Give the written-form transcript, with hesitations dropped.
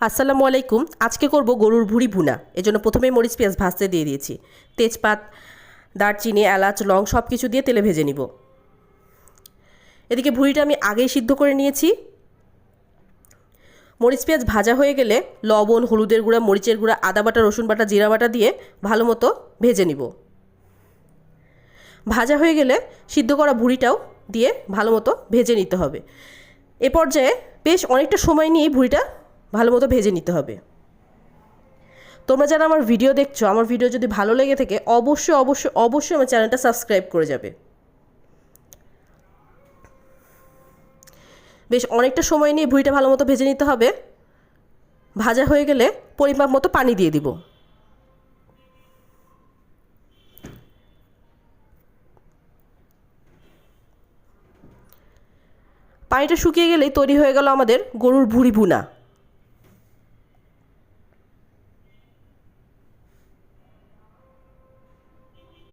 আসসালামু আলাইকুম। আজকে করব গরুর ভুঁড়ি ভুনা। এজন্য প্রথমেই মরিচ পেঁয়াজ ভাজতে দিয়ে দিয়েছি। তেজপাত, দারচিনি, এলাচ, লং সব কিছু দিয়ে তেলে ভেজে নিব। এদিকে ভুঁড়িটা আমি আগেই সিদ্ধ করে নিয়েছি। মরিচ পেঁয়াজ ভাজা হয়ে গেলে লবণ, হলুদের গুঁড়া, মরিচের গুঁড়া, আদা বাটা, রসুন বাটা, জিরা বাটা দিয়ে ভালো মতো ভেজে নিব। ভাজা হয়ে গেলে সিদ্ধ করা ভুঁড়িটাও দিয়ে ভালো মতো ভেজে নিতে হবে। এ পর্যায়ে বেশ অনেকটা সময় নিয়ে ভুঁড়িটা ভালো মতো ভেজে নিতে হবে। তোমরা যারা আমার ভিডিও দেখছো, আমার ভিডিও যদি ভালো লেগে থাকে অবশ্যই অবশ্যই অবশ্যই আমার চ্যানেলটা সাবস্ক্রাইব করে যাবে। বেশ অনেকটা সময় নিয়ে ভুঁড়িটা ভালো মতো ভেজে নিতে হবে। ভাজা হয়ে গেলে পরিমাপ মতো পানি দিয়ে দিব। পানিটা শুকিয়ে গেলেই তৈরি হয়ে গেল আমাদের গরুর ভুঁড়ি ভুনা।